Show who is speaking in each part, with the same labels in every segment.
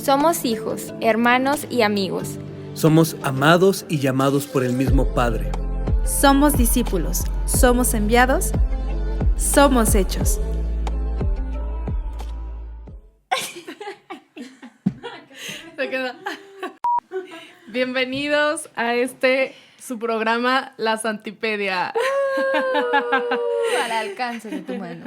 Speaker 1: Somos hijos, hermanos y amigos.
Speaker 2: Somos amados y llamados por el mismo Padre.
Speaker 3: Somos discípulos, somos enviados, somos hechos.
Speaker 4: Se queda. Bienvenidos a su programa La Santipedia.
Speaker 1: Al alcance de tu mano.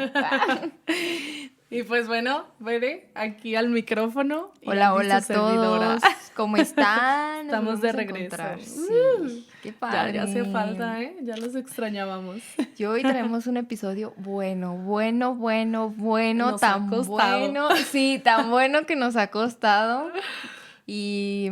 Speaker 4: Y pues bueno, Bere, aquí al micrófono.
Speaker 1: Hola a todos. ¿Cómo están?
Speaker 4: Estamos de regreso.
Speaker 1: Sí, qué padre.
Speaker 4: Ya hace falta, ya los extrañábamos.
Speaker 1: Y hoy traemos un episodio bueno,
Speaker 4: Nos
Speaker 1: tan
Speaker 4: ha costado.
Speaker 1: bueno. Sí, tan bueno que nos ha costado. Y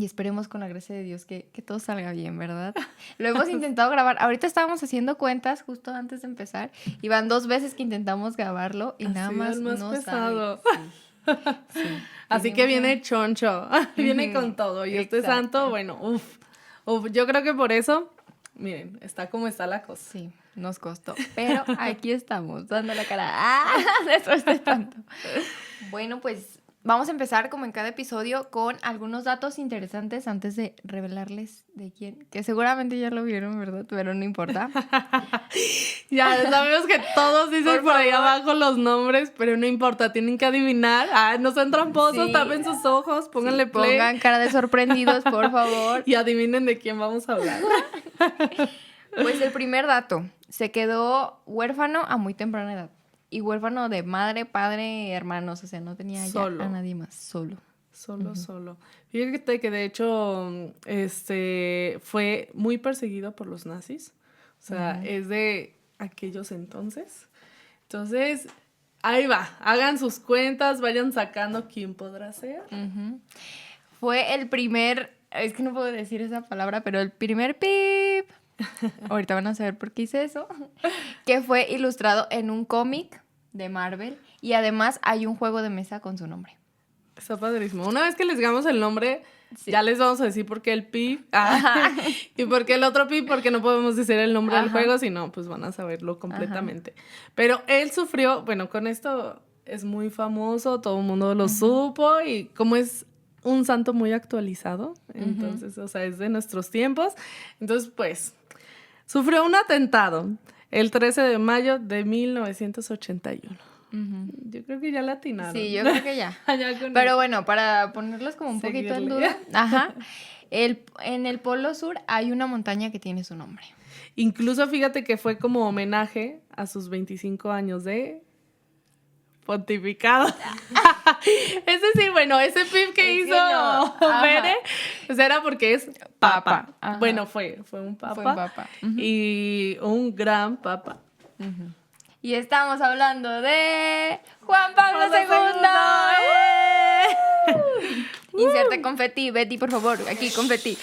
Speaker 1: esperemos con la gracia de Dios que todo salga bien, ¿verdad? Lo hemos intentado grabar. Ahorita estábamos haciendo cuentas justo antes de empezar. Y van 2 veces que intentamos grabarlo y nada más no
Speaker 4: pesado.
Speaker 1: sale. Sí.
Speaker 4: Así que viene choncho. Viene con todo. Y este santo, bueno, yo creo que por eso, miren, está como está la cosa.
Speaker 1: Sí, nos costó. Pero aquí estamos, dando la cara. Después de tanto. Bueno, pues vamos a empezar, como en cada episodio, con algunos datos interesantes antes de revelarles de quién. Que seguramente ya lo vieron, ¿verdad? Pero no importa.
Speaker 4: Ya sabemos que todos dicen por ahí abajo los nombres, pero no importa, tienen que adivinar. No sean tramposos,
Speaker 1: Sí.
Speaker 4: tapen sus ojos, pónganle play.
Speaker 1: Pongan cara de sorprendidos, por favor.
Speaker 4: Y adivinen de quién vamos a hablar.
Speaker 1: Pues el primer dato, se quedó huérfano a muy temprana edad. Y huérfano de madre, padre, hermanos, o sea, no tenía ya
Speaker 4: Solo.
Speaker 1: a nadie más, solo.
Speaker 4: Solo. Fíjate que de hecho fue muy perseguido por los nazis. O sea, es de aquellos entonces. Entonces, ahí va. Hagan sus cuentas, vayan sacando quién podrá ser.
Speaker 1: Fue el primer, es que no puedo decir esa palabra, pero el primer pip. Ahorita van a saber por qué hice eso. Que fue ilustrado en un cómic de Marvel. Y además hay un juego de mesa con su nombre.
Speaker 4: Está padrísimo. Una vez que les digamos el nombre,
Speaker 1: Sí.
Speaker 4: ya les vamos a decir por qué el pi. Y por qué el otro pi, porque no podemos decir el nombre del juego, sino pues van a saberlo completamente. Pero él sufrió, bueno, con esto es muy famoso, todo el mundo lo supo, y como es un santo muy actualizado, entonces, o sea, es de nuestros tiempos. Entonces, pues, sufrió un atentado el 13 de mayo de 1981. Yo creo que ya la atinaron.
Speaker 1: Sí, yo creo que ya.
Speaker 4: Ya con
Speaker 1: Pero
Speaker 4: eso.
Speaker 1: bueno, para ponerlos como un poquito en
Speaker 4: Seguirle.
Speaker 1: duda. En el Polo Sur hay una montaña que tiene su nombre.
Speaker 4: Incluso fíjate que fue como homenaje a sus 25 años de pontificado. Es decir, bueno, ese pip que
Speaker 1: Es que
Speaker 4: hizo
Speaker 1: no. Ajá.
Speaker 4: Bere, pues era porque es papa.
Speaker 1: Ajá.
Speaker 4: Bueno, fue un papa.
Speaker 1: Fue un papa.
Speaker 4: Y un gran papa.
Speaker 1: Y estamos hablando de Juan Pablo II. Inserte confeti, Betty, por favor. Aquí, confeti.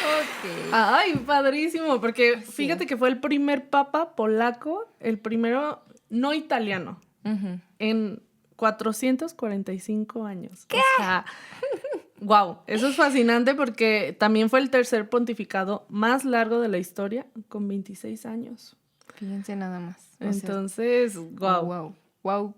Speaker 1: Ok.
Speaker 4: Ay, padrísimo, porque fíjate que fue el primer papa polaco, el primero no italiano, en 445 años. ¿Qué? O sea, wow, eso es fascinante porque también fue el tercer pontificado más largo de la historia, con 26 años.
Speaker 1: Fíjense nada más. O sea,
Speaker 4: Entonces, wow.
Speaker 1: Wow.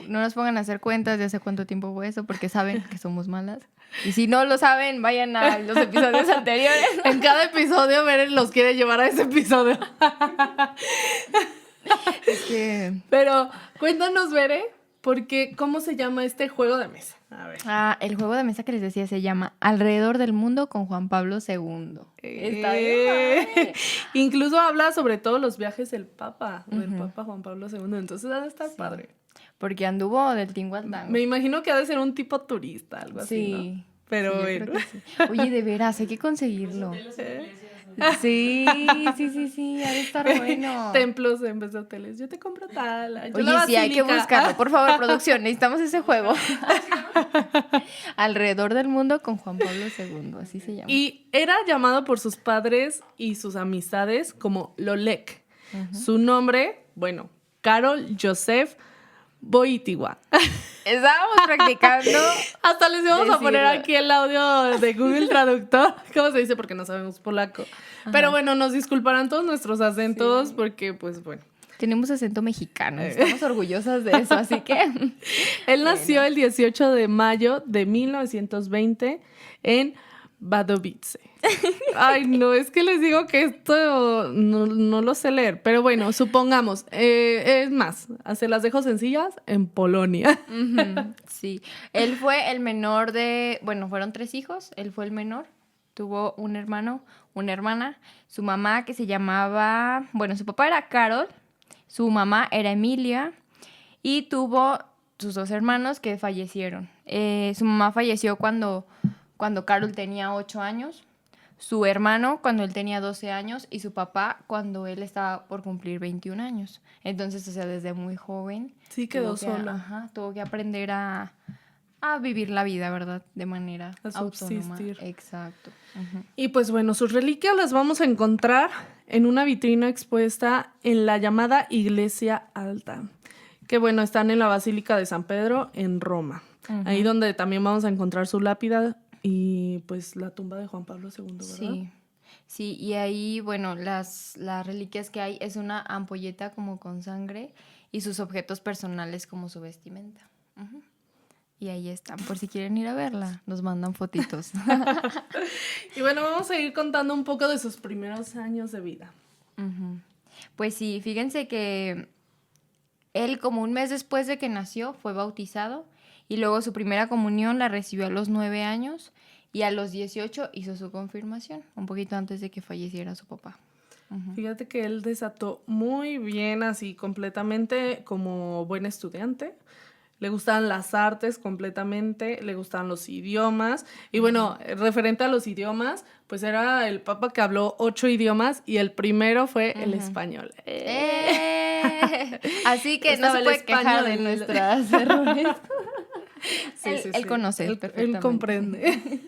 Speaker 1: No nos pongan a hacer cuentas de hace cuánto tiempo fue eso, porque saben que somos malas. Y si no lo saben, vayan a los episodios anteriores.
Speaker 4: En cada episodio, Beren los quiere llevar a ese episodio.
Speaker 1: Es que...
Speaker 4: Pero cuéntanos, Bere, porque ¿cómo se llama este juego de mesa? A ver.
Speaker 1: el juego de mesa que les decía se llama Alrededor del Mundo con Juan Pablo II. Está bien padre.
Speaker 4: Incluso habla sobre todos los viajes del Papa Juan Pablo II. Entonces ha de estar padre.
Speaker 1: Porque anduvo del tingo al tango.
Speaker 4: Me imagino que ha de ser un tipo turista, algo así, ¿no? Pero
Speaker 1: sí, yo
Speaker 4: bueno.
Speaker 1: creo que sí. Oye, de veras, hay que conseguirlo. Sí, ha de estar bueno.
Speaker 4: Templos en vez de hoteles. Yo te compro tal.
Speaker 1: Oye, sí, hay que buscarlo. Por favor, producción, necesitamos ese juego. Alrededor del Mundo con Juan Pablo II, así se llama.
Speaker 4: Y era llamado por sus padres y sus amistades como Lolek. Su nombre, bueno, Karol Joseph Wojtyła.
Speaker 1: Estábamos practicando.
Speaker 4: Hasta les íbamos a poner
Speaker 1: decirlo.
Speaker 4: aquí el audio de Google Traductor. ¿Cómo se dice? Porque no sabemos polaco. Pero bueno, nos disculparán todos nuestros acentos porque, pues bueno.
Speaker 1: Tenemos acento mexicano, estamos orgullosas de eso, así que...
Speaker 4: Él nació el 18 de mayo de 1920 en Wadowice. Ay, no, es que les digo que esto no lo sé leer, pero bueno, supongamos, es más, se las dejo sencillas, en Polonia.
Speaker 1: Sí, él fue el menor bueno, fueron 3 hijos, él fue el menor, tuvo un hermano, una hermana, su mamá que se llamaba, bueno, su papá era Karol, su mamá era Emilia y tuvo sus 2 hermanos que fallecieron. Su mamá falleció cuando Karol tenía 8 años, su hermano cuando él tenía 12 años y su papá cuando él estaba por cumplir 21 años. Entonces, o sea, desde muy joven.
Speaker 4: Sí, quedó solo.
Speaker 1: Tuvo que aprender a vivir la vida, ¿verdad? De manera autónoma. Exacto. Uh-huh.
Speaker 4: Y pues bueno, sus reliquias las vamos a encontrar en una vitrina expuesta en la llamada Iglesia Alta, que bueno, están en la Basílica de San Pedro en Roma. Uh-huh. Ahí donde también vamos a encontrar su lápida y pues la tumba de Juan Pablo II, ¿verdad?
Speaker 1: Sí, y ahí, bueno, las reliquias que hay es una ampolleta como con sangre y sus objetos personales como su vestimenta. Uh-huh. Y ahí están, por si quieren ir a verla, nos mandan fotitos.
Speaker 4: Y bueno, vamos a ir contando un poco de sus primeros años de vida.
Speaker 1: Uh-huh. Pues sí, fíjense que él como un mes después de que nació fue bautizado y luego su primera comunión la recibió a los 9 años y a los 18 hizo su confirmación, un poquito antes de que falleciera su papá. Uh-huh.
Speaker 4: Fíjate que él desató muy bien, así completamente como buen estudiante. Le gustaban las artes completamente, le gustaban los idiomas. Y bueno, referente a los idiomas, pues era el papa que habló 8 idiomas y el primero fue el español.
Speaker 1: Así que no se puede quejar de nuestras errores.
Speaker 4: Sí,
Speaker 1: él conoce perfectamente.
Speaker 4: Él comprende.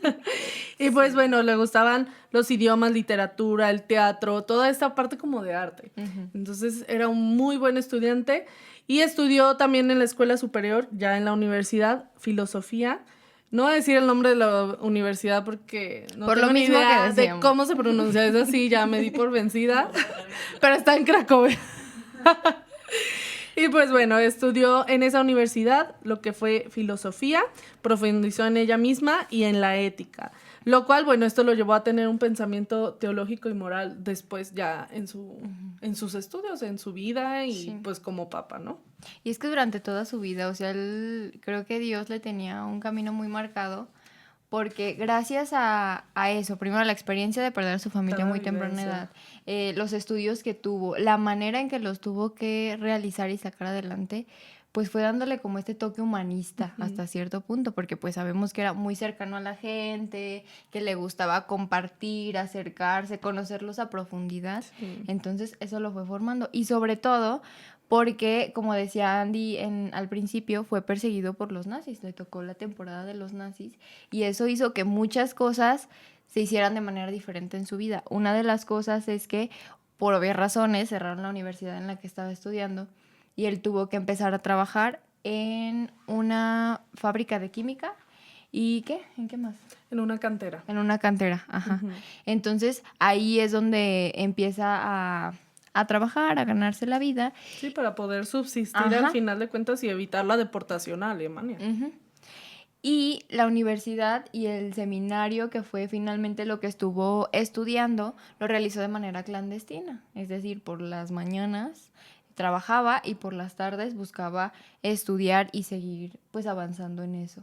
Speaker 4: Y pues bueno, le gustaban los idiomas, literatura, el teatro, toda esta parte como de arte. Uh-huh. Entonces era un muy buen estudiante y estudió también en la escuela superior, ya en la universidad, filosofía. No voy a decir el nombre de la universidad porque no
Speaker 1: por
Speaker 4: tengo
Speaker 1: lo
Speaker 4: ni
Speaker 1: mismo
Speaker 4: idea
Speaker 1: que
Speaker 4: de cómo se pronuncia. Es así, ya me di por vencida. Pero está en Cracovia. Y pues bueno, estudió en esa universidad lo que fue filosofía, profundizó en ella misma y en la ética. Lo cual, bueno, esto lo llevó a tener un pensamiento teológico y moral después ya en sus estudios, en su vida y pues como papa, ¿no?
Speaker 1: Y es que durante toda su vida, o sea, creo que Dios le tenía un camino muy marcado porque gracias a eso, primero la experiencia de perder a su familia muy temprana edad, los estudios que tuvo, la manera en que los tuvo que realizar y sacar adelante, pues fue dándole como este toque humanista hasta cierto punto, porque pues sabemos que era muy cercano a la gente, que le gustaba compartir, acercarse, conocerlos a profundidad. Sí. Entonces eso lo fue formando y sobre todo porque, como decía Andy al principio, fue perseguido por los nazis, le tocó la temporada de los nazis y eso hizo que muchas cosas se hicieran de manera diferente en su vida. Una de las cosas es que, por obvias razones, cerraron la universidad en la que estaba estudiando y él tuvo que empezar a trabajar en una fábrica de química. ¿Y qué? ¿En qué más?
Speaker 4: En una cantera.
Speaker 1: En una cantera, ajá. Uh-huh. Entonces, ahí es donde empieza a trabajar, a ganarse la vida.
Speaker 4: Sí, para poder subsistir al final de cuentas y evitar la deportación a Alemania.
Speaker 1: Uh-huh. Y la universidad y el seminario, que fue finalmente lo que estuvo estudiando, lo realizó de manera clandestina. Es decir, por las mañanas trabajaba y por las tardes buscaba estudiar y seguir pues avanzando en eso.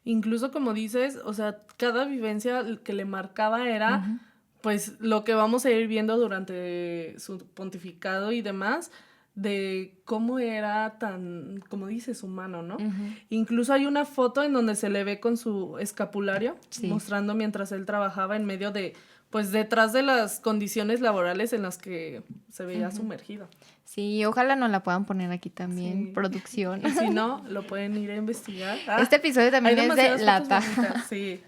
Speaker 4: Incluso como dices, o sea, cada vivencia que le marcaba era uh-huh. pues lo que vamos a ir viendo durante su pontificado y demás, de cómo era tan, como dices, humano, ¿no? Uh-huh. Incluso hay una foto en donde se le ve con su escapulario, mostrando mientras él trabajaba en medio de, pues detrás de las condiciones laborales en las que se veía uh-huh. sumergido.
Speaker 1: Sí, ojalá nos la puedan poner aquí también, producción.
Speaker 4: Y si no, lo pueden ir a investigar.
Speaker 1: Este episodio también es de lata.
Speaker 4: Sí.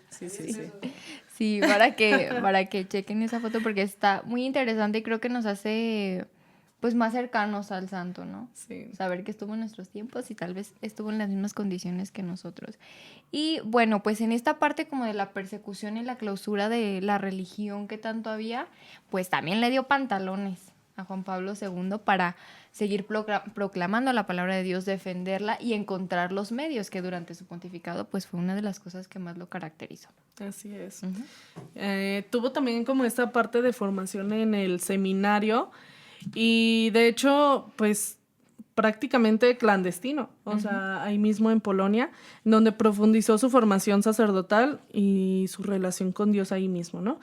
Speaker 1: Sí, para que chequen esa foto porque está muy interesante y creo que nos hace pues más cercanos al santo, ¿no?
Speaker 4: Sí.
Speaker 1: Saber que estuvo en nuestros tiempos y tal vez estuvo en las mismas condiciones que nosotros. Y bueno, pues en esta parte como de la persecución y la clausura de la religión que tanto había, pues también le dio pantalones a Juan Pablo II para seguir proclamando la palabra de Dios, defenderla y encontrar los medios, que durante su pontificado pues fue una de las cosas que más lo caracterizó.
Speaker 4: Así es. Tuvo también como esta parte de formación en el seminario y de hecho pues prácticamente clandestino, o sea, ahí mismo en Polonia, donde profundizó su formación sacerdotal y su relación con Dios ahí mismo, ¿no?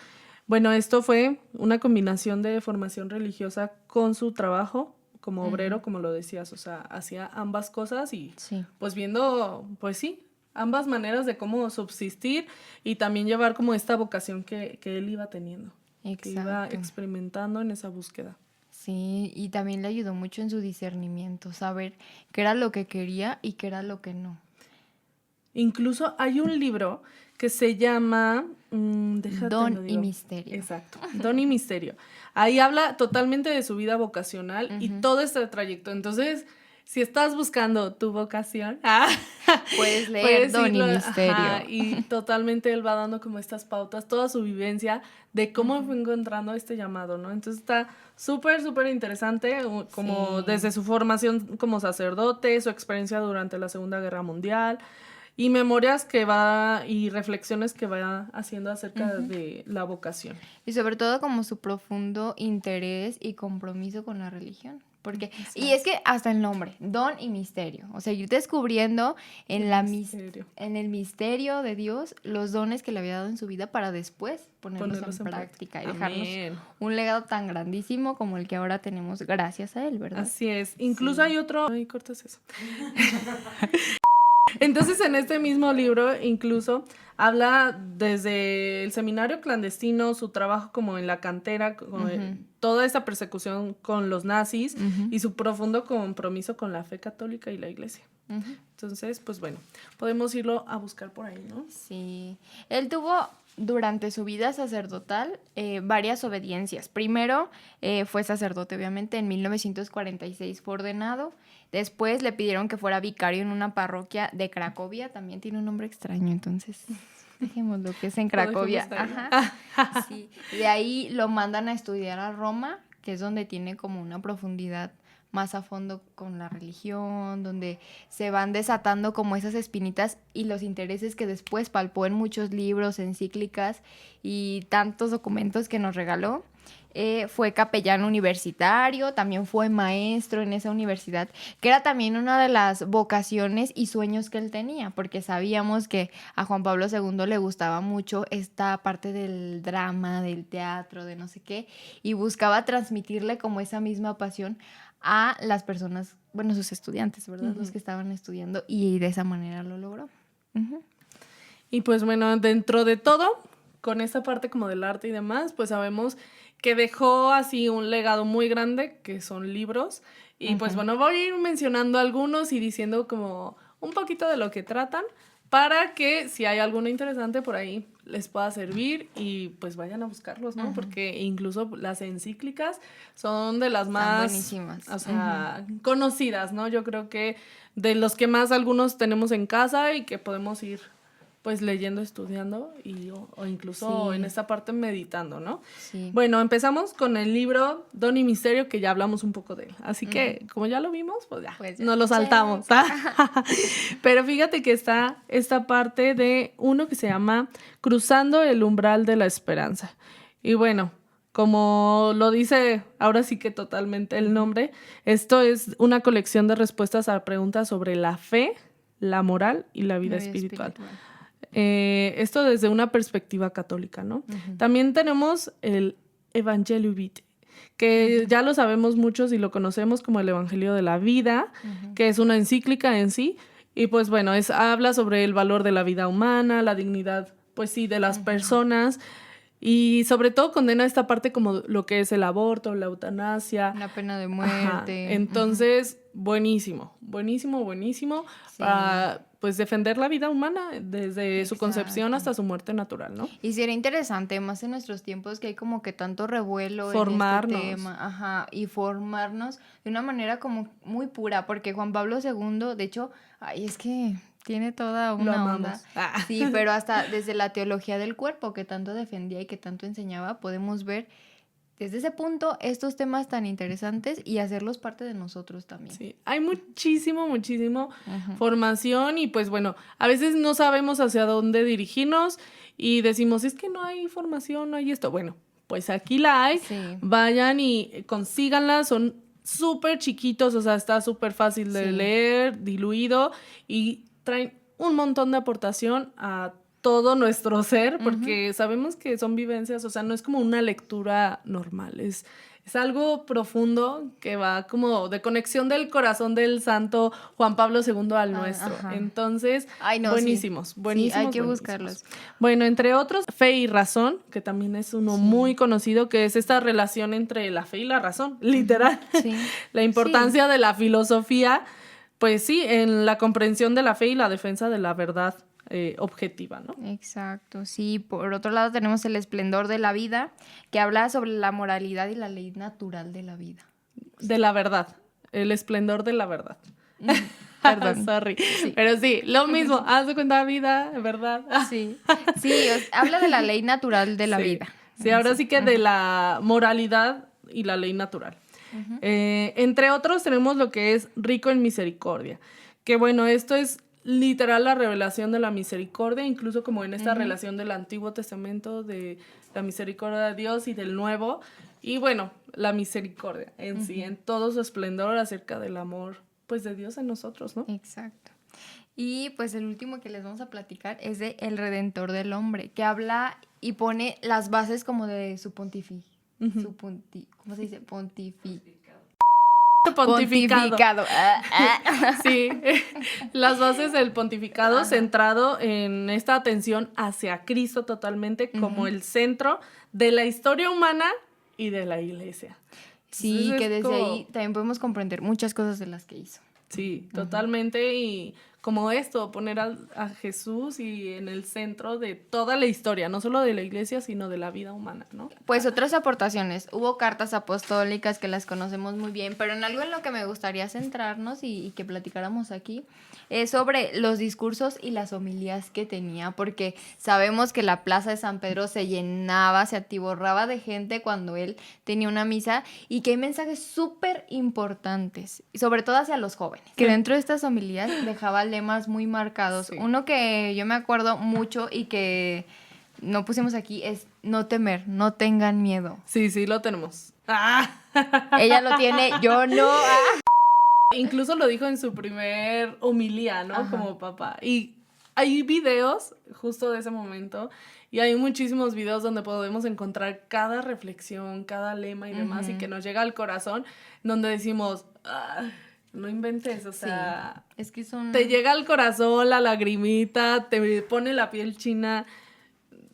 Speaker 4: Bueno, esto fue una combinación de formación religiosa con su trabajo como obrero, como lo decías, o sea, hacía ambas cosas y pues viendo, pues sí, ambas maneras de cómo subsistir y también llevar como esta vocación que él iba teniendo, que iba experimentando en esa búsqueda.
Speaker 1: Sí, y también le ayudó mucho en su discernimiento, saber qué era lo que quería y qué era lo que no.
Speaker 4: Incluso hay un libro que se llama
Speaker 1: Don y Misterio.
Speaker 4: Exacto, Don y Misterio. Ahí habla totalmente de su vida vocacional y todo este trayecto. Entonces, si estás buscando tu vocación,
Speaker 1: puedes leer Don y Misterio.
Speaker 4: Ajá, y totalmente él va dando como estas pautas, toda su vivencia de cómo fue encontrando este llamado, ¿no? Entonces está súper, súper interesante, como desde su formación como sacerdote, su experiencia durante la Segunda Guerra Mundial y memorias que va y reflexiones que va haciendo acerca de la vocación.
Speaker 1: Y sobre todo como su profundo interés y compromiso con la religión. Porque, y es que hasta el nombre, Don y Misterio, o sea, ir descubriendo en el misterio de Dios los dones que le había dado en su vida para después ponerlos en práctica y dejarnos un legado tan grandísimo como el que ahora tenemos gracias a él, ¿verdad?
Speaker 4: Así es. Incluso hay otro... Ay, cortas eso. Entonces, en este mismo libro, incluso, habla desde el seminario clandestino, su trabajo como en la cantera, toda esa persecución con los nazis y su profundo compromiso con la fe católica y la iglesia. Entonces, pues bueno, podemos irlo a buscar por ahí, ¿no?
Speaker 1: Sí. Él tuvo durante su vida sacerdotal varias obediencias. Primero fue sacerdote, obviamente, en 1946 fue ordenado. Después le pidieron que fuera vicario en una parroquia de Cracovia. También tiene un nombre extraño, entonces dejemos lo que es en Cracovia. Ajá. Sí. De ahí lo mandan a estudiar a Roma, que es donde tiene como una profundidad más a fondo con la religión, donde se van desatando como esas espinitas y los intereses que después palpó en muchos libros, encíclicas y tantos documentos que nos regaló. Fue capellán universitario, también fue maestro en esa universidad, que era también una de las vocaciones y sueños que él tenía, porque sabíamos que a Juan Pablo II le gustaba mucho esta parte del drama, del teatro, de no sé qué, y buscaba transmitirle como esa misma pasión a las personas, bueno, sus estudiantes, ¿verdad? Los que estaban estudiando, y de esa manera lo logró.
Speaker 4: Y pues bueno, dentro de todo, con esta parte como del arte y demás, pues sabemos que dejó así un legado muy grande, que son libros. Y pues bueno, voy a ir mencionando algunos y diciendo como un poquito de lo que tratan, para que si hay alguno interesante por ahí les pueda servir y pues vayan a buscarlos, ¿no? Porque incluso las encíclicas son de las más
Speaker 1: buenísimas.
Speaker 4: O sea, conocidas, ¿no? Yo creo que de los que más algunos tenemos en casa y que podemos ir pues leyendo, estudiando y o incluso en esta parte meditando, ¿no?
Speaker 1: Sí.
Speaker 4: Bueno, empezamos con el libro Don y Misterio, que ya hablamos un poco de él. Así que, como ya lo vimos, pues ya, nos lo saltamos. Pero fíjate que está esta parte de uno que se llama Cruzando el umbral de la esperanza. Y bueno, como lo dice ahora sí que totalmente el nombre, esto es una colección de respuestas a preguntas sobre la fe, la moral y la vida espiritual. Esto desde una perspectiva católica, ¿no? También tenemos el Evangelio Vitae, que ya lo sabemos muchos y lo conocemos como el Evangelio de la Vida, que es una encíclica en sí, y pues bueno, habla sobre el valor de la vida humana, la dignidad, pues sí, de las personas, y sobre todo condena esta parte como lo que es el aborto, la eutanasia.
Speaker 1: La pena de muerte.
Speaker 4: Entonces, buenísimo. Sí. Para pues defender la vida humana desde su concepción hasta su muerte natural, ¿no?
Speaker 1: Y sería interesante, más en nuestros tiempos que hay como que tanto revuelo
Speaker 4: formarnos.
Speaker 1: En este tema. Y formarnos de una manera como muy pura, porque Juan Pablo II, de hecho, es que tiene toda una onda. Sí, pero hasta desde la teología del cuerpo que tanto defendía y que tanto enseñaba, podemos ver desde ese punto estos temas tan interesantes y hacerlos parte de nosotros también.
Speaker 4: Sí, hay muchísimo formación y pues bueno, a veces no sabemos hacia dónde dirigirnos y decimos, es que no hay formación, no hay esto. Bueno, pues aquí la hay,
Speaker 1: Sí.
Speaker 4: vayan y consíganla, son súper chiquitos, o sea, está súper fácil de leer, diluido y traen un montón de aportación a todo nuestro ser, porque sabemos que son vivencias, o sea, no es como una lectura normal, es algo profundo que va como de conexión del corazón del santo Juan Pablo II al nuestro.
Speaker 1: Ajá.
Speaker 4: Entonces,
Speaker 1: Ay, no,
Speaker 4: buenísimos.
Speaker 1: sí, hay que
Speaker 4: buenísimos.
Speaker 1: buscarlos.
Speaker 4: Bueno, entre otros, Fe y Razón, que también es uno muy conocido, que es esta relación entre la fe y la razón, literal.
Speaker 1: Sí.
Speaker 4: La importancia de la filosofía, pues sí, en la comprensión de la fe y la defensa de la verdad objetiva, ¿no?
Speaker 1: Exacto, sí. Por otro lado tenemos El esplendor de la vida, que habla sobre la moralidad y la ley natural de la vida.
Speaker 4: De la verdad, el esplendor de la verdad.
Speaker 1: Perdón.
Speaker 4: Sorry. Sí. Pero sí, lo mismo, haz de cuenta vida, verdad.
Speaker 1: Sí, habla de la ley natural de la vida.
Speaker 4: Sí, ahora sí que de la moralidad y la ley natural. Entre otros tenemos lo que es rico en misericordia, que bueno, esto es literal la revelación de la misericordia, incluso como en esta relación del Antiguo Testamento, de la misericordia de Dios y del Nuevo, y bueno, la misericordia en sí, en todo su esplendor acerca del amor, pues de Dios en nosotros, ¿no?
Speaker 1: Exacto. Y pues el último que les vamos a platicar es de El Redentor del Hombre, que habla y pone las bases como de su ¿cómo se dice? Pontificado.
Speaker 4: Sí, las bases del pontificado centrado en esta atención hacia Cristo totalmente como el centro de la historia humana y de la iglesia.
Speaker 1: Sí,
Speaker 4: Entonces
Speaker 1: que desde ahí también podemos comprender muchas cosas de las que hizo.
Speaker 4: Sí, totalmente, y como esto, poner a Jesús y en el centro de toda la historia, no solo de la iglesia, sino de la vida humana, ¿no?
Speaker 1: Pues otras aportaciones, hubo cartas apostólicas que las conocemos muy bien, pero en algo en lo que me gustaría centrarnos y que platicáramos aquí es sobre los discursos y las homilías que tenía, porque sabemos que la plaza de San Pedro se llenaba, se atiborraba de gente cuando él tenía una misa y que hay mensajes súper importantes, y sobre todo hacia los jóvenes, que dentro de estas homilías dejaba lemas muy marcados.
Speaker 4: Sí.
Speaker 1: Uno que yo me acuerdo mucho y que no pusimos aquí es no temer, no tengan miedo.
Speaker 4: Sí, lo tenemos.
Speaker 1: Ella lo tiene, yo no.
Speaker 4: Incluso lo dijo en su primer homilía, ¿no?
Speaker 1: Ajá.
Speaker 4: Como papá. Y hay videos justo de ese momento y hay muchísimos videos donde podemos encontrar cada reflexión, cada lema y demás, y que nos llega al corazón, donde decimos, no inventes, o sea,
Speaker 1: es que son...
Speaker 4: te llega al corazón la lagrimita, te pone la piel china,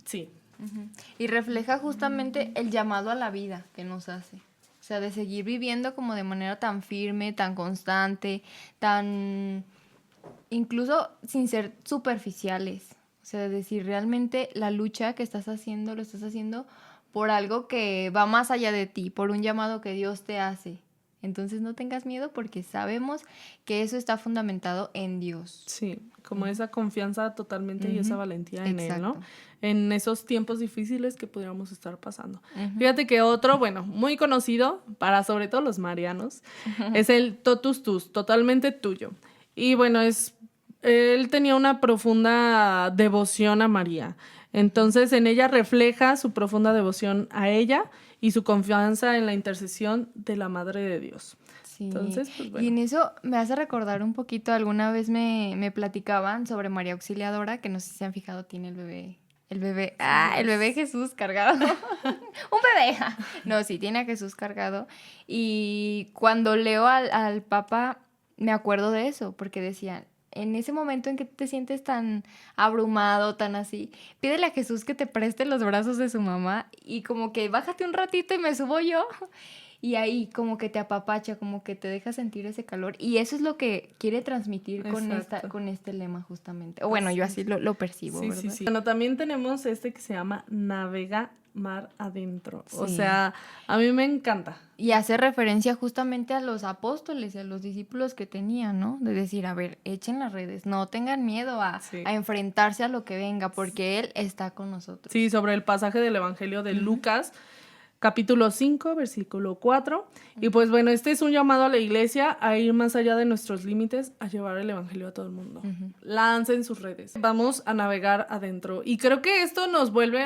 Speaker 4: sí.
Speaker 1: Y refleja justamente el llamado a la vida que nos hace. O sea, de seguir viviendo como de manera tan firme, tan constante, tan... incluso sin ser superficiales. O sea, de decir realmente la lucha que estás haciendo, lo estás haciendo por algo que va más allá de ti, por un llamado que Dios te hace. Entonces no tengas miedo porque sabemos que eso está fundamentado en Dios.
Speaker 4: Sí, como esa confianza totalmente y esa valentía en Él, ¿no?
Speaker 1: Exacto.
Speaker 4: En esos tiempos difíciles que pudiéramos estar pasando. Fíjate que otro, bueno, muy conocido para sobre todo los marianos, es el Totus Tus, totalmente tuyo. Y bueno, él tenía una profunda devoción a María. Entonces en ella refleja su profunda devoción a ella y su confianza en la intercesión de la Madre de Dios.
Speaker 1: Sí.
Speaker 4: Entonces, pues bueno.
Speaker 1: Y en eso me hace recordar un poquito, alguna vez me platicaban sobre María Auxiliadora, que no sé si se han fijado, tiene el bebé, el bebé Jesús cargado. Un bebé. No, sí, tiene a Jesús cargado. Y cuando leo al Papa, me acuerdo de eso, porque decían, en ese momento en que te sientes tan abrumado, tan así, pídele a Jesús que te preste los brazos de su mamá y como que bájate un ratito y me subo yo. Y ahí como que te apapacha, como que te deja sentir ese calor. Y eso es lo que quiere transmitir con este lema justamente. O bueno, yo así lo percibo, ¿verdad?
Speaker 4: Sí. Bueno, también tenemos que se llama Navega mar adentro. Sí. O sea, a mí me encanta.
Speaker 1: Y hace referencia justamente a los apóstoles y a los discípulos que tenían, ¿no? De decir, a ver, echen las redes, no tengan miedo a enfrentarse a lo que venga, porque Él está con nosotros.
Speaker 4: Sí, sobre el pasaje del Evangelio de Lucas, capítulo 5, versículo 4. Y pues bueno, este es un llamado a la iglesia a ir más allá de nuestros límites, a llevar el evangelio a todo el mundo. Lancen sus redes. Vamos a navegar adentro. Y creo que esto nos vuelve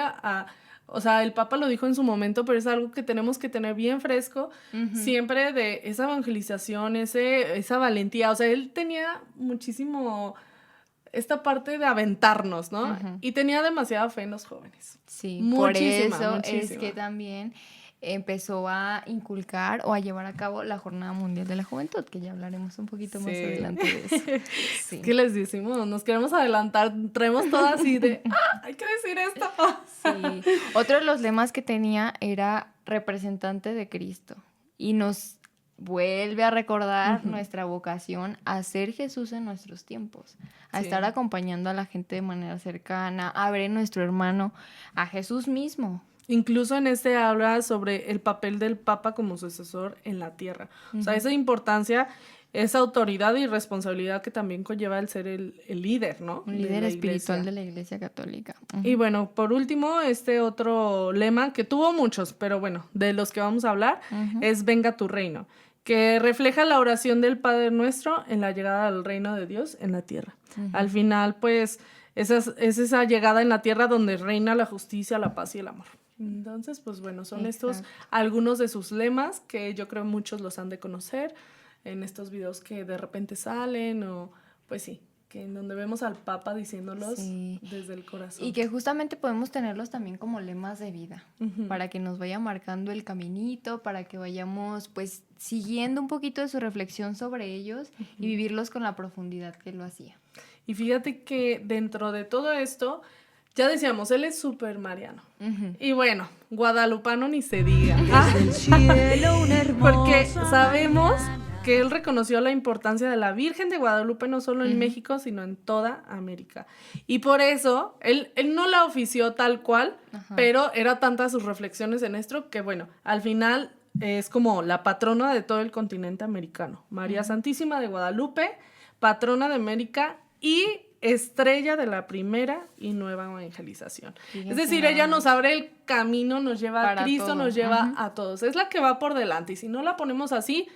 Speaker 4: o sea, el Papa lo dijo en su momento, pero es algo que tenemos que tener bien fresco, siempre de esa evangelización, esa valentía. O sea, él tenía muchísimo esta parte de aventarnos, ¿no? Y tenía demasiada fe en los jóvenes.
Speaker 1: Sí,
Speaker 4: muchísima,
Speaker 1: por eso
Speaker 4: muchísima.
Speaker 1: es que también empezó a inculcar o a llevar a cabo la Jornada Mundial de la Juventud, que ya hablaremos un poquito más adelante de eso. Sí.
Speaker 4: ¿Qué les decimos? Nos queremos adelantar, traemos todo así de, hay que decir esto.
Speaker 1: Sí. Otro de los lemas que tenía era representante de Cristo y nos vuelve a recordar nuestra vocación a ser Jesús en nuestros tiempos, a estar acompañando a la gente de manera cercana, a ver en nuestro hermano a Jesús mismo.
Speaker 4: Incluso en este habla sobre el papel del Papa como sucesor en la tierra. O sea, esa importancia, esa autoridad y responsabilidad que también conlleva el ser el líder, ¿no?
Speaker 1: Un líder espiritual de la Iglesia Católica.
Speaker 4: Y bueno, por último, este otro lema que tuvo muchos, pero bueno, de los que vamos a hablar, es Venga tu reino, que refleja la oración del Padre Nuestro en la llegada del reino de Dios en la tierra. Al final, pues, es esa llegada en la tierra donde reina la justicia, la paz y el amor. Entonces, pues bueno, son estos algunos de sus lemas que yo creo muchos los han de conocer en estos videos que de repente salen o pues sí, que en donde vemos al Papa diciéndolos desde el corazón.
Speaker 1: Y que justamente podemos tenerlos también como lemas de vida, para que nos vaya marcando el caminito, para que vayamos pues siguiendo un poquito de su reflexión sobre ellos y vivirlos con la profundidad que lo hacía.
Speaker 4: Y fíjate que dentro de todo esto, ya decíamos, él es súper mariano. Y bueno, guadalupano ni se diga. Porque sabemos que él reconoció la importancia de la Virgen de Guadalupe no solo en México, sino en toda América. Y por eso, él no la ofició tal cual, pero era tantas sus reflexiones en esto que, bueno, al final es como la patrona de todo el continente americano. María Santísima de Guadalupe, patrona de América y estrella de la primera y nueva evangelización. Fíjense, es decir, ella nos abre el camino, nos lleva a Cristo, todo. Nos lleva a todos. Es la que va por delante. Y si no la ponemos así,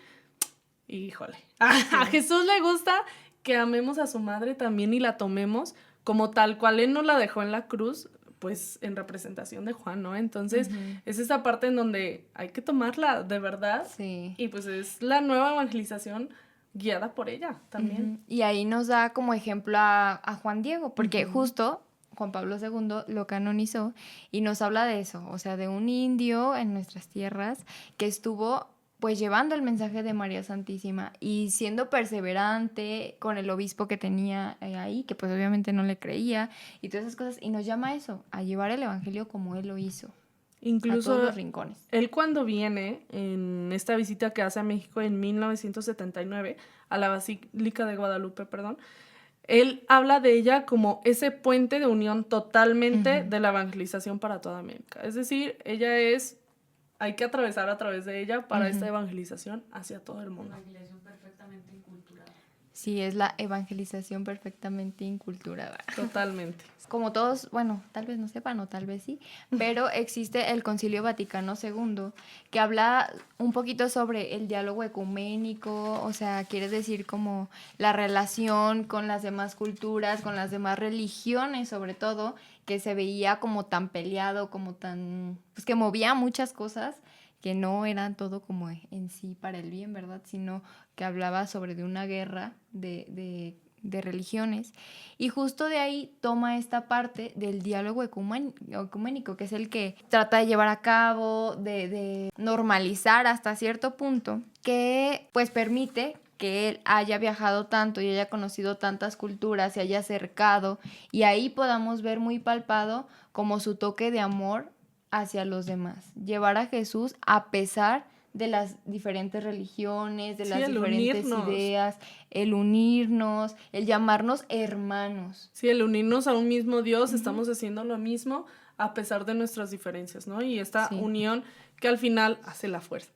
Speaker 4: híjole. A Jesús le gusta que amemos a su madre también y la tomemos como tal cual él nos la dejó en la cruz, pues en representación de Juan, ¿no? Entonces, es esa parte en donde hay que tomarla de verdad. Sí. Y pues es la nueva evangelización guiada por ella también.
Speaker 1: Y ahí nos da como ejemplo a Juan Diego, porque justo Juan Pablo II lo canonizó y nos habla de eso, o sea, de un indio en nuestras tierras que estuvo pues llevando el mensaje de María Santísima y siendo perseverante con el obispo que tenía ahí, que pues obviamente no le creía y todas esas cosas, y nos llama a eso, a llevar el evangelio como él lo hizo.
Speaker 4: Incluso
Speaker 1: a todos los rincones.
Speaker 4: Él cuando viene en esta visita que hace a México en 1979, a la Basílica de Guadalupe, él habla de ella como ese puente de unión totalmente de la evangelización para toda América. Es decir, hay que atravesar a través de ella para esta evangelización hacia todo el mundo.
Speaker 5: Evangelización perfectamente inculturada.
Speaker 1: Sí, es la evangelización perfectamente inculturada.
Speaker 4: Totalmente.
Speaker 1: Como todos, bueno, tal vez no sepan o tal vez sí, pero existe el Concilio Vaticano II que habla un poquito sobre el diálogo ecuménico, o sea, quiere decir como la relación con las demás culturas, con las demás religiones sobre todo, que se veía como tan peleado, como tan, pues que movía muchas cosas que no eran todo como en sí para el bien, ¿verdad? Sino que hablaba sobre de una guerra de religiones. Y justo de ahí toma esta parte del diálogo ecuménico, que es el que trata de llevar a cabo, de normalizar hasta cierto punto, que pues permite que él haya viajado tanto y haya conocido tantas culturas, se haya acercado, y ahí podamos ver muy palpado como su toque de amor hacia los demás, llevar a Jesús a pesar de las diferentes religiones, de las diferentes ideas, el unirnos, el llamarnos hermanos.
Speaker 4: Sí, el unirnos a un mismo Dios, estamos haciendo lo mismo a pesar de nuestras diferencias, ¿no? Y esta unión que al final hace la fuerza.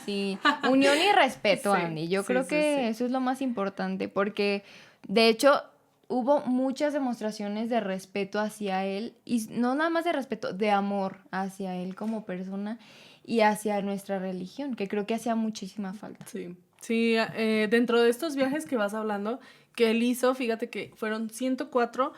Speaker 1: Sí, unión y respeto, Andy. Yo creo que eso es lo más importante, porque de hecho hubo muchas demostraciones de respeto hacia él, y no nada más de respeto, de amor hacia él como persona, y hacia nuestra religión, que creo que hacía muchísima falta.
Speaker 4: Sí, sí, dentro de estos viajes que vas hablando, que él hizo, fíjate que fueron 104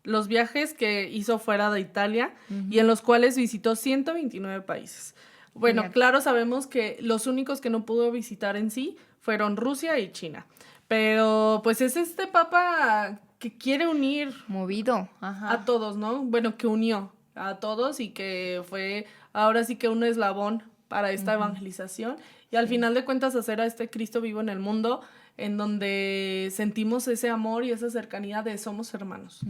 Speaker 4: los viajes que hizo fuera de Italia y en los cuales visitó 129 países. Bueno,
Speaker 1: Fíjate.
Speaker 4: claro, sabemos que los únicos que no pudo visitar en sí fueron Rusia y China, pero pues es este papa que quiere unir
Speaker 1: Movido, ajá.
Speaker 4: a todos, ¿no? Bueno, que unió a todos y que fue ahora sí que un eslabón para esta evangelización y al final de cuentas hacer a este Cristo vivo en el mundo en donde sentimos ese amor y esa cercanía de somos hermanos.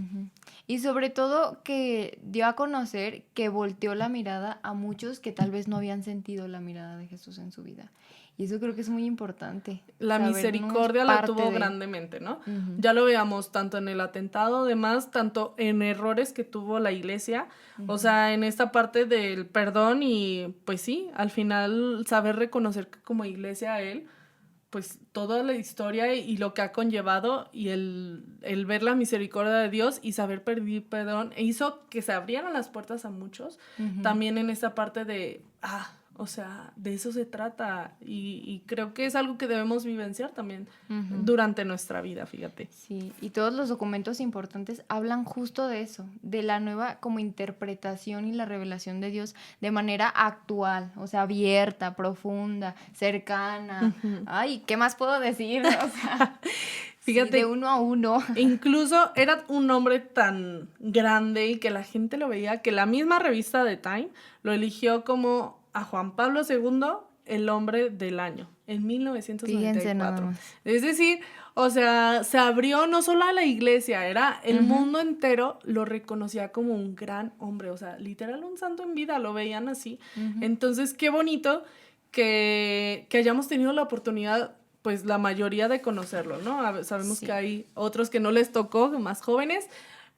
Speaker 1: Y sobre todo que dio a conocer que volteó la mirada a muchos que tal vez no habían sentido la mirada de Jesús en su vida. Y eso creo que es muy importante.
Speaker 4: La
Speaker 1: sabernos
Speaker 4: misericordia la
Speaker 1: parte
Speaker 4: tuvo
Speaker 1: de-
Speaker 4: grandemente, ¿no? Ya lo veamos tanto en el atentado, además, tanto en errores que tuvo la iglesia, o sea, en esta parte del perdón y pues sí, al final saber reconocer que como iglesia él, pues toda la historia y lo que ha conllevado y el ver la misericordia de Dios y saber pedir perdón hizo que se abrieran las puertas a muchos, también en esa parte de, o sea, de eso se trata y creo que es algo que debemos vivenciar también durante nuestra vida, fíjate.
Speaker 1: Sí, y todos los documentos importantes hablan justo de eso, de la nueva como interpretación y la revelación de Dios de manera actual, o sea, abierta, profunda, cercana. Ay, ¿qué más puedo decir? O sea,
Speaker 4: Fíjate.
Speaker 1: sí, de uno a uno.
Speaker 4: Incluso era un nombre tan grande y que la gente lo veía, que la misma revista de Time lo eligió como a Juan Pablo II el hombre del año, en 1994.
Speaker 1: Fíjense nada más.
Speaker 4: Es decir, o sea, se abrió no solo a la iglesia, era el mundo entero lo reconocía como un gran hombre, o sea, literal un santo en vida, lo veían así. Entonces, qué bonito que hayamos tenido la oportunidad, pues la mayoría de conocerlo, ¿no? Sabemos
Speaker 1: Sí.
Speaker 4: que hay otros que no les tocó, más jóvenes,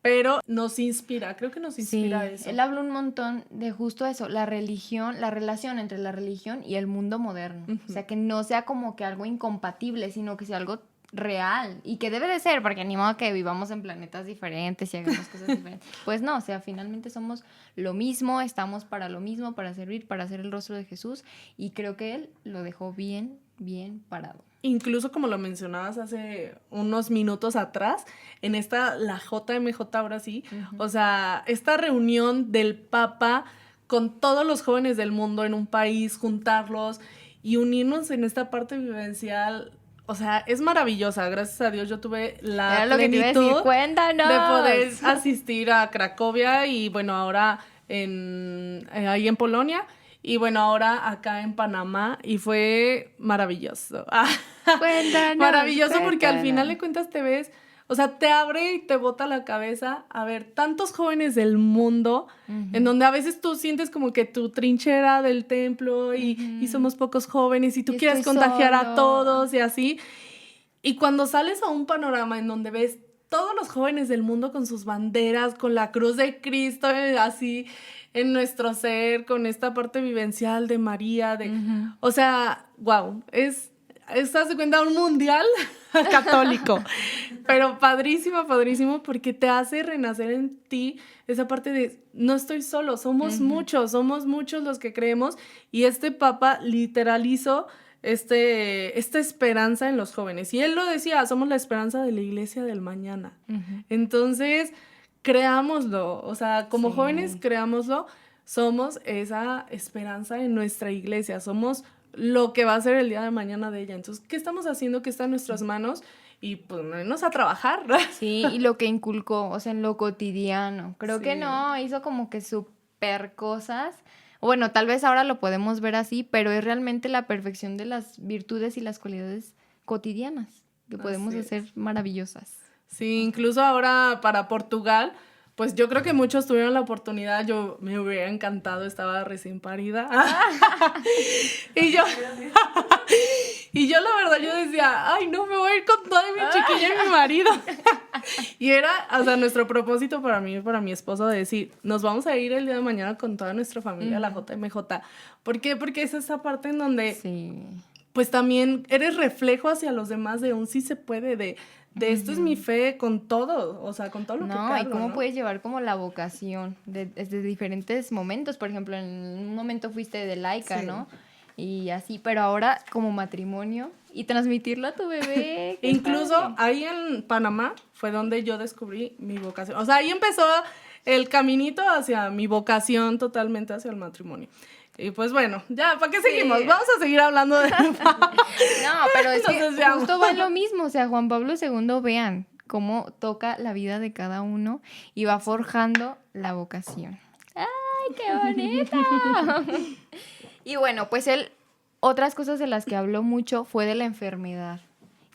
Speaker 4: pero nos inspira, creo que nos inspira
Speaker 1: Sí,
Speaker 4: eso.
Speaker 1: él habla un montón de justo eso, la religión, la relación entre la religión y el mundo moderno. O sea, que no sea como que algo incompatible, sino que sea algo real y que debe de ser, porque ni modo que vivamos en planetas diferentes y hagamos cosas diferentes. Pues no, o sea, finalmente somos lo mismo, estamos para lo mismo, para servir, para hacer el rostro de Jesús y creo que él lo dejó bien, bien parado.
Speaker 4: Incluso como lo mencionabas hace unos minutos atrás, en la JMJ ahora sí, o sea, esta reunión del Papa con todos los jóvenes del mundo en un país, juntarlos y unirnos en esta parte vivencial, o sea, es maravillosa. Gracias a Dios yo tuve la
Speaker 1: Era lo que te iba a decir,
Speaker 4: plenitud
Speaker 1: cuéntanos.
Speaker 4: de poder asistir a Cracovia y bueno, ahora ahí en Polonia. Y bueno, ahora acá en Panamá y fue maravilloso.
Speaker 1: Cuéntanos,
Speaker 4: Maravilloso porque al
Speaker 1: cuéntanos.
Speaker 4: final de cuentas te ves, o sea, te abre y te bota la cabeza a ver tantos jóvenes del mundo en donde a veces tú sientes como que tu trinchera del templo y somos pocos jóvenes y tú
Speaker 1: Y
Speaker 4: quieres
Speaker 1: estoy
Speaker 4: contagiar a
Speaker 1: solo.
Speaker 4: todos y así. Y cuando sales a un panorama en donde ves todos los jóvenes del mundo con sus banderas, con la cruz de Cristo, así en nuestro ser, con esta parte vivencial de María, o sea, wow, haz de cuenta un mundial católico, pero padrísimo, padrísimo, porque te hace renacer en ti esa parte de no estoy solo, somos muchos los que creemos, y este Papa literalizó esta esperanza en los jóvenes. Y él lo decía, somos la esperanza de la iglesia del mañana. Entonces, creámoslo, o sea, como jóvenes, creámoslo, somos esa esperanza en nuestra iglesia, somos lo que va a ser el día de mañana de ella. Entonces, ¿qué estamos haciendo? ¿Qué está en nuestras manos? Y pues ponernos a trabajar.
Speaker 1: Sí, y lo que inculcó, o sea, en lo cotidiano. Creo que
Speaker 4: Sí.
Speaker 1: no, hizo como que super cosas. Bueno, tal vez ahora lo podemos ver así, pero es realmente la perfección de las virtudes y las cualidades cotidianas que podemos
Speaker 4: Así es.
Speaker 1: hacer maravillosas.
Speaker 4: Sí, incluso ahora para Portugal, pues yo creo que muchos tuvieron la oportunidad, yo me hubiera encantado, estaba recién parida. y yo la verdad, yo decía, ay, no, me voy a ir con toda mi chiquilla y mi marido. Y era, o sea, nuestro propósito para mí y para mi esposo de decir, nos vamos a ir el día de mañana con toda nuestra familia a la JMJ. ¿Por qué? Porque es esa parte en donde
Speaker 1: Sí.
Speaker 4: pues también eres reflejo hacia los demás de un sí se puede, de de esto es mi fe con todo, o sea, con todo lo que cargo,
Speaker 1: y cómo
Speaker 4: ¿no?
Speaker 1: puedes llevar como la vocación desde diferentes momentos. Por ejemplo, en un momento fuiste de laica,
Speaker 4: Sí.
Speaker 1: ¿no? Y así, pero ahora como matrimonio y transmitirlo a tu bebé. qué
Speaker 4: Incluso
Speaker 1: padre.
Speaker 4: ahí en Panamá fue donde yo descubrí mi vocación. O sea, ahí empezó el caminito hacia mi vocación totalmente hacia el matrimonio. Y pues bueno, ya, ¿para qué seguimos? Vamos a seguir hablando de...
Speaker 1: No, pero es
Speaker 4: Nos
Speaker 1: que
Speaker 4: desviamos.
Speaker 1: justo va en lo mismo. O sea, Juan Pablo II, vean cómo toca la vida de cada uno y va forjando la vocación. ¡Ay, qué bonito! Y bueno, pues él, otras cosas de las que habló mucho fue de la enfermedad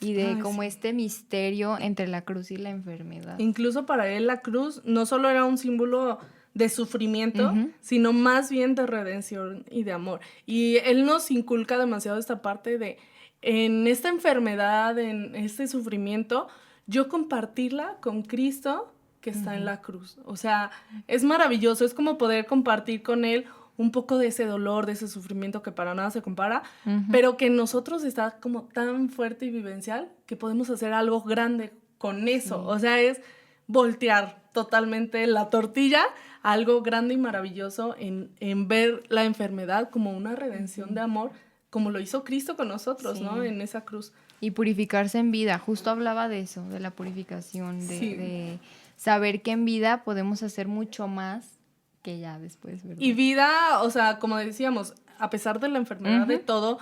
Speaker 1: y de
Speaker 4: Ay,
Speaker 1: como
Speaker 4: sí.
Speaker 1: este misterio entre la cruz y la enfermedad.
Speaker 4: Incluso para él la cruz no solo era un símbolo de sufrimiento,
Speaker 1: Ujú.
Speaker 4: sino más bien de redención y de amor. Y él nos inculca demasiado esta parte de, en esta enfermedad, en este sufrimiento, yo compartirla con Cristo que está en la cruz. O sea, es maravilloso, es como poder compartir con él un poco de ese dolor, de ese sufrimiento que para nada se compara, pero que en nosotros está como tan fuerte y vivencial que podemos hacer algo grande con eso. O sea, es voltear totalmente la tortilla a algo grande y maravilloso en ver la enfermedad como una redención de amor, como lo hizo Cristo con nosotros,
Speaker 1: Sí.
Speaker 4: ¿no? En esa cruz.
Speaker 1: Y purificarse en vida. Justo hablaba de eso, de la purificación,
Speaker 4: Sí.
Speaker 1: de saber que en vida podemos hacer mucho más que ya después, ¿verdad?
Speaker 4: Y vida, o sea, como decíamos, a pesar de la enfermedad, de todo,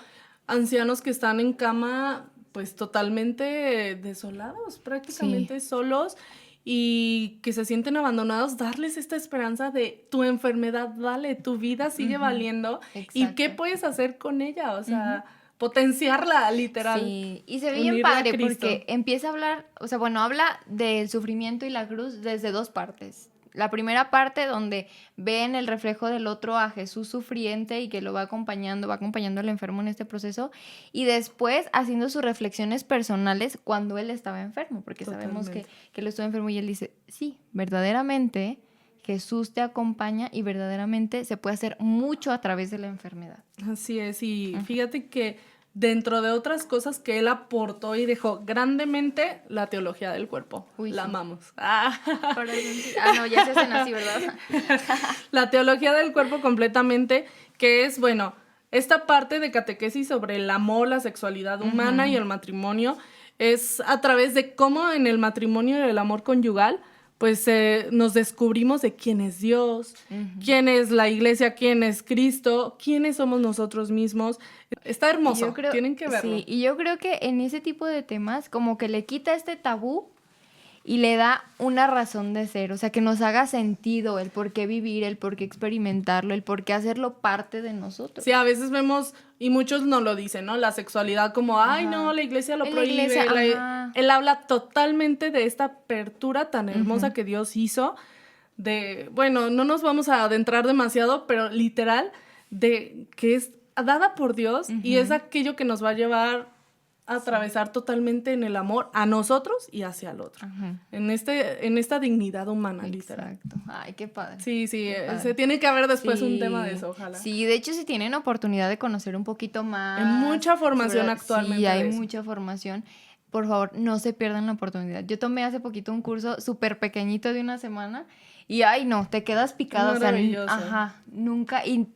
Speaker 4: ancianos que están en cama, pues totalmente desolados, prácticamente solos, y que se sienten abandonados, darles esta esperanza de tu enfermedad vale, tu vida sigue valiendo, y qué
Speaker 1: Exacto.
Speaker 4: puedes hacer con ella, o sea, potenciarla, literal.
Speaker 1: Sí, y se ve bien
Speaker 4: Unirla a
Speaker 1: padre
Speaker 4: Cristo.
Speaker 1: porque empieza a hablar, o sea, bueno, habla del sufrimiento y la cruz desde dos partes. La primera parte donde ven el reflejo del otro a Jesús sufriente y que lo va acompañando al enfermo en este proceso, y después haciendo sus reflexiones personales cuando él estaba enfermo, porque sabemos que él estuvo enfermo y él dice, sí, verdaderamente Jesús te acompaña y verdaderamente se puede hacer mucho a través de la enfermedad.
Speaker 4: Así es, y fíjate que dentro de otras cosas que él aportó y dejó grandemente, la teología del cuerpo.
Speaker 1: Uy,
Speaker 4: la
Speaker 1: sí.
Speaker 4: amamos.
Speaker 1: No, ya se hacen así, ¿verdad?
Speaker 4: La teología del cuerpo completamente, que es, bueno, esta parte de catequesis sobre el amor, la sexualidad humana y el matrimonio, es a través de cómo en el matrimonio y el amor conyugal, pues nos descubrimos de quién es Dios, quién es la iglesia, quién es Cristo, quiénes somos nosotros mismos. Está hermoso,
Speaker 1: Yo creo-
Speaker 4: tienen que verlo.
Speaker 1: Sí, y yo creo que en ese tipo de temas como que le quita este tabú y le da una razón de ser, o sea, que nos haga sentido el por qué vivir, el por qué experimentarlo, el por qué hacerlo parte de nosotros.
Speaker 4: Sí, a veces vemos, y muchos nos lo dicen, ¿no? La sexualidad como, ay, no, la iglesia lo
Speaker 1: En la
Speaker 4: prohíbe.
Speaker 1: iglesia, ajá.
Speaker 4: Él habla totalmente de esta apertura tan hermosa que Dios hizo, de, bueno, no nos vamos a adentrar demasiado, pero literal, de que es dada por Dios y es aquello que nos va a llevar a atravesar totalmente en el amor a nosotros y hacia el otro.
Speaker 1: Ajá.
Speaker 4: En esta dignidad humana, literal.
Speaker 1: Exacto. Ay, qué padre.
Speaker 4: Sí,
Speaker 1: Qué padre.
Speaker 4: se tiene que haber después un
Speaker 1: Sí.
Speaker 4: tema de eso, ojalá.
Speaker 1: Sí, de hecho, si tienen oportunidad de conocer un poquito más.
Speaker 4: Hay mucha formación
Speaker 1: sobre-
Speaker 4: actualmente
Speaker 1: Sí, hay
Speaker 4: de eso.
Speaker 1: mucha formación. Por favor, no se pierdan la oportunidad. Yo tomé hace poquito un curso súper pequeñito de una semana y, ay, no, te quedas picado. O sea,
Speaker 4: Maravilloso.
Speaker 1: ajá, nunca. Y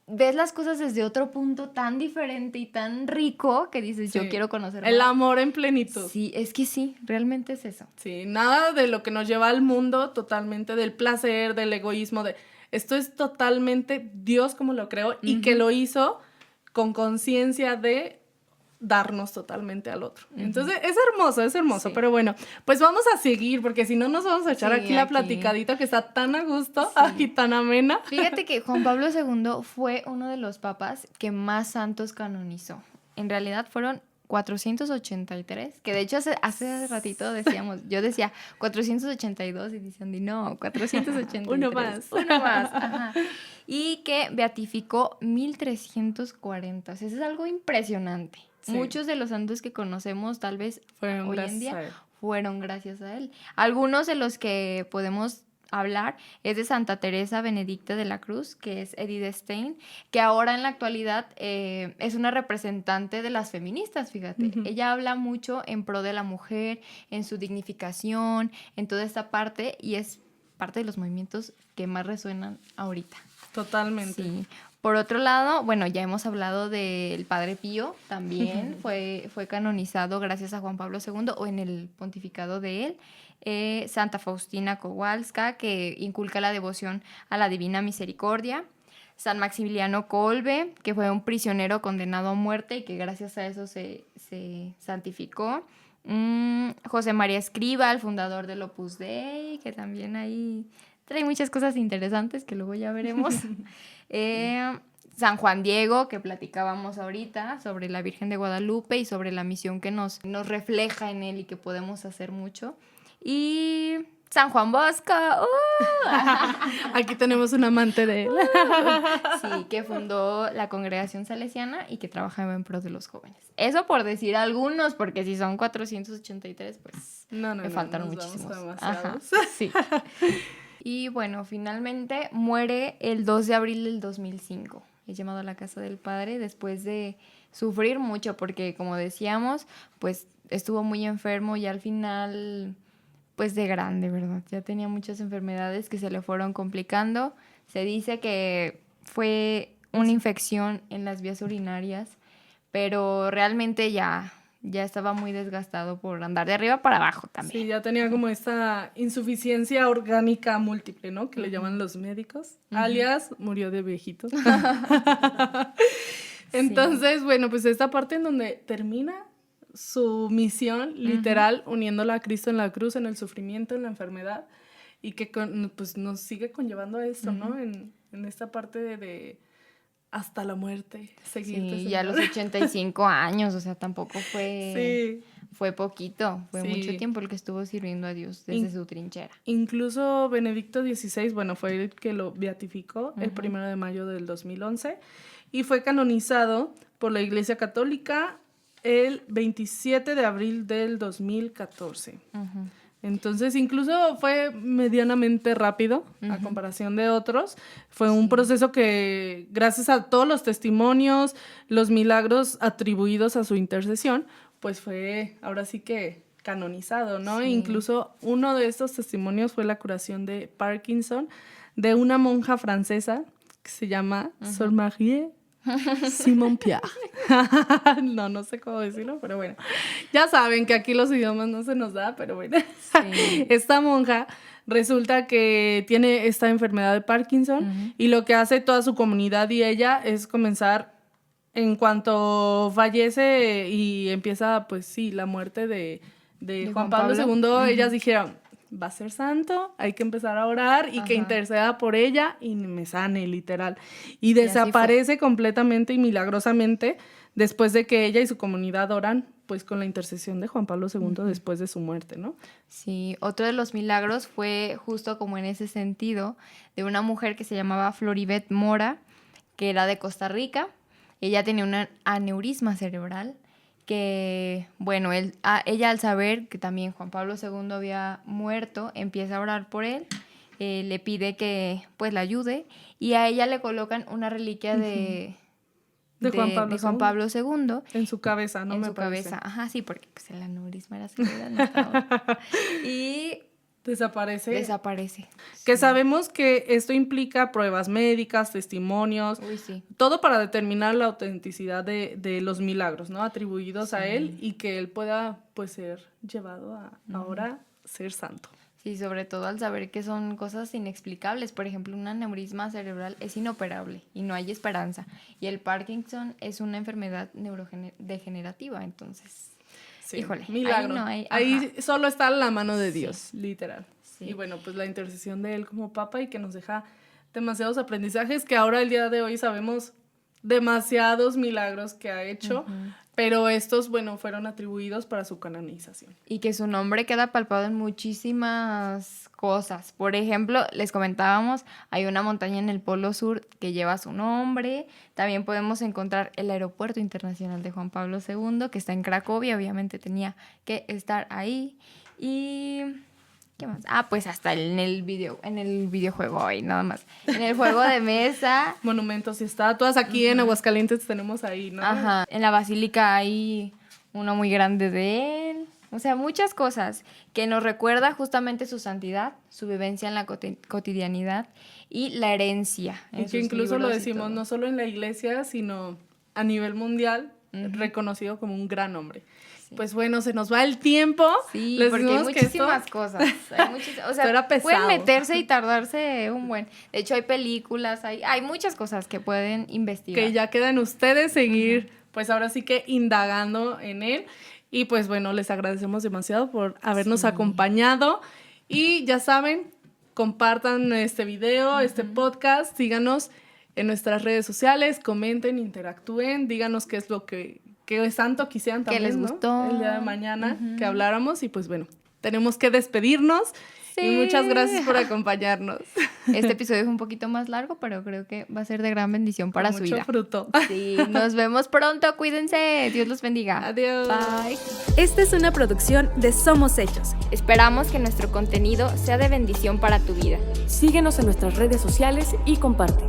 Speaker 1: ves las cosas desde otro punto tan diferente y tan rico que dices, yo
Speaker 4: Sí.
Speaker 1: quiero conocer
Speaker 4: El
Speaker 1: más.
Speaker 4: amor en plenitud.
Speaker 1: Sí, es que sí, realmente es eso.
Speaker 4: Sí, nada de lo que nos lleva al mundo totalmente, del placer, del egoísmo, de esto es totalmente Dios como lo creó y que lo hizo con conciencia de darnos totalmente al otro. Entonces, es hermoso,
Speaker 1: Sí.
Speaker 4: pero bueno, pues vamos a seguir, porque si no nos vamos a echar
Speaker 1: Sí,
Speaker 4: aquí la
Speaker 1: aquí.
Speaker 4: platicadita que está tan a gusto y tan amena.
Speaker 1: Fíjate que Juan Pablo II fue uno de los papas que más santos canonizó. En realidad fueron 483, que de hecho hace ratito decíamos, yo decía 482 y decían, no, 483.
Speaker 4: Uno más.
Speaker 1: Uno más, ajá. Y que beatificó 1340. O sea, eso es algo impresionante.
Speaker 4: Sí.
Speaker 1: Muchos de los santos que conocemos tal vez
Speaker 4: Fueron
Speaker 1: hoy en
Speaker 4: gracias
Speaker 1: día
Speaker 4: a él.
Speaker 1: fueron gracias a él. Algunos de los que podemos hablar es de Santa Teresa Benedicta de la Cruz, que es Edith Stein, que ahora en la actualidad es una representante de las feministas, fíjate.
Speaker 4: Ujú.
Speaker 1: Ella habla mucho en pro de la mujer, en su dignificación, en toda esta parte, y es parte de los movimientos que más resuenan ahorita.
Speaker 4: Totalmente.
Speaker 1: Sí. Por otro lado, bueno, ya hemos hablado del Padre Pío, también fue canonizado gracias a Juan Pablo II o en el pontificado de él. Santa Faustina Kowalska, que inculca la devoción a la Divina Misericordia. San Maximiliano Kolbe, que fue un prisionero condenado a muerte y que gracias a eso se santificó. José María Escrivá, el fundador del Opus Dei, que también ahí trae muchas cosas interesantes que luego ya veremos. San Juan Diego, que platicábamos ahorita, sobre la Virgen de Guadalupe y sobre la misión que nos refleja en él y que podemos hacer mucho. Y San Juan Bosco,
Speaker 4: Aquí tenemos un amante de él.
Speaker 1: sí, que fundó la Congregación Salesiana y que trabajaba en pro de los jóvenes. Eso por decir algunos, porque si son 483, pues me faltan
Speaker 4: nos
Speaker 1: muchísimos.
Speaker 4: vamos
Speaker 1: Ajá,
Speaker 4: demasiados.
Speaker 1: sí. Y bueno, finalmente muere el 2 de abril del 2005. Es llamado a la casa del padre después de sufrir mucho, porque como decíamos, pues estuvo muy enfermo y al final, pues de grande, ¿verdad? Ya tenía muchas enfermedades que se le fueron complicando. Se dice que fue una infección en las vías urinarias, pero realmente ya estaba muy desgastado por andar de arriba para abajo también.
Speaker 4: Sí, ya tenía como esta insuficiencia orgánica múltiple, ¿no? Que le llaman los médicos. Alias, murió de viejito. Entonces, bueno, pues esta parte en donde termina su misión, literal, uniéndola a Cristo en la cruz, en el sufrimiento, en la enfermedad, y que pues nos sigue conllevando a esto, ¿no? En esta parte de hasta la muerte, seguirte.
Speaker 1: Sí, ya a los 85 años, o sea, tampoco fue,
Speaker 4: Sí.
Speaker 1: fue poquito, fue
Speaker 4: Sí.
Speaker 1: mucho tiempo el que estuvo sirviendo a Dios desde su trinchera.
Speaker 4: Incluso Benedicto XVI, bueno, fue el que lo beatificó el 1 de mayo del 2011 y fue canonizado por la Iglesia Católica el 27 de abril del 2014. Entonces, incluso fue medianamente rápido a comparación de otros. Fue un proceso que, gracias a todos los testimonios, los milagros atribuidos a su intercesión, pues fue ahora sí que canonizado, ¿no?
Speaker 1: Sí.
Speaker 4: E incluso uno de estos testimonios fue la curación de Parkinson de una monja francesa que se llama Sor Marie Simon Pierre. No sé cómo decirlo, pero bueno. Ya saben que aquí los idiomas no se nos da, pero bueno.
Speaker 1: Sí.
Speaker 4: Esta monja resulta que tiene esta enfermedad de Parkinson y lo que hace toda su comunidad y ella es comenzar, en cuanto fallece y empieza, pues sí, la muerte de Juan Pablo II, ellas dijeron, va a ser santo, hay que empezar a orar y que interceda por ella y me sane, literal. Y desaparece completamente y milagrosamente después de que ella y su comunidad oran, pues con la intercesión de Juan Pablo II después de su muerte, ¿no?
Speaker 1: Sí, otro de los milagros fue justo como en ese sentido, de una mujer que se llamaba Floribet Mora, que era de Costa Rica. Ella tenía un aneurisma cerebral que, bueno, ella al saber que también Juan Pablo II había muerto, empieza a orar por él, le pide que pues la ayude y a ella le colocan una reliquia de Juan Pablo II.
Speaker 4: En su cabeza, ¿no?
Speaker 1: En
Speaker 4: me
Speaker 1: su
Speaker 4: parece.
Speaker 1: cabeza, ajá, sí, porque pues el aneurisma era cerebral, no estaba. Y desaparece.
Speaker 4: Que sabemos que esto implica pruebas médicas, testimonios,
Speaker 1: Uy, sí.
Speaker 4: todo para determinar la autenticidad de los milagros, ¿no? Atribuidos a él y que él pueda, pues, ser llevado a ahora ser santo.
Speaker 1: Sí, sobre todo al saber que son cosas inexplicables. Por ejemplo, un aneurisma cerebral es inoperable y no hay esperanza. Y el Parkinson es una enfermedad neurodegenerativa, entonces,
Speaker 4: Sí,
Speaker 1: híjole,
Speaker 4: milagro. Ahí solo está la mano de Dios, literal.
Speaker 1: Sí.
Speaker 4: Y bueno, pues la intercesión de él como papa y que nos deja demasiados aprendizajes que ahora el día de hoy sabemos demasiados milagros que ha hecho, pero estos, bueno, fueron atribuidos para su canonización.
Speaker 1: Y que su nombre queda palpado en muchísimas cosas. Por ejemplo, les comentábamos, hay una montaña en el Polo Sur que lleva su nombre. También podemos encontrar el Aeropuerto Internacional de Juan Pablo II, que está en Cracovia, obviamente tenía que estar ahí. Y ¿Qué más? Pues hasta en el videojuego hoy, nada más. En el juego de mesa.
Speaker 4: Monumentos y estatuas. Aquí en Aguascalientes tenemos ahí, ¿no?
Speaker 1: Ajá. En la basílica hay uno muy grande de él. O sea, muchas cosas que nos recuerda justamente su santidad, su vivencia en la cotidianidad y la herencia.
Speaker 4: Y que incluso lo decimos no solo en la iglesia, sino a nivel mundial, reconocido como un gran hombre. Sí. Pues bueno, se nos va el tiempo.
Speaker 1: Sí, les porque hay muchísimas cosas. Hay o sea,
Speaker 4: era pesado.
Speaker 1: Pueden meterse y tardarse un buen. De hecho, hay películas, hay muchas cosas que pueden investigar.
Speaker 4: Que ya quedan ustedes seguir, pues ahora sí que indagando en él. Y pues bueno, les agradecemos demasiado por habernos acompañado. Y ya saben, compartan este video, este podcast, síganos en nuestras redes sociales, comenten, interactúen, díganos qué es lo que santo quisieran también,
Speaker 1: ¿qué les gustó?
Speaker 4: ¿no? El día de mañana que habláramos. Y pues bueno, tenemos que despedirnos. Sí. Y muchas gracias por acompañarnos.
Speaker 1: Este episodio es un poquito más largo, pero creo que va a ser de gran bendición para su vida.
Speaker 4: Mucho fruto.
Speaker 1: Sí, nos vemos pronto. Cuídense. Dios los bendiga.
Speaker 4: Adiós.
Speaker 1: Bye.
Speaker 3: Esta es una producción de Somos Hechos.
Speaker 1: Esperamos que nuestro contenido sea de bendición para tu vida.
Speaker 5: Síguenos en nuestras redes sociales y comparte.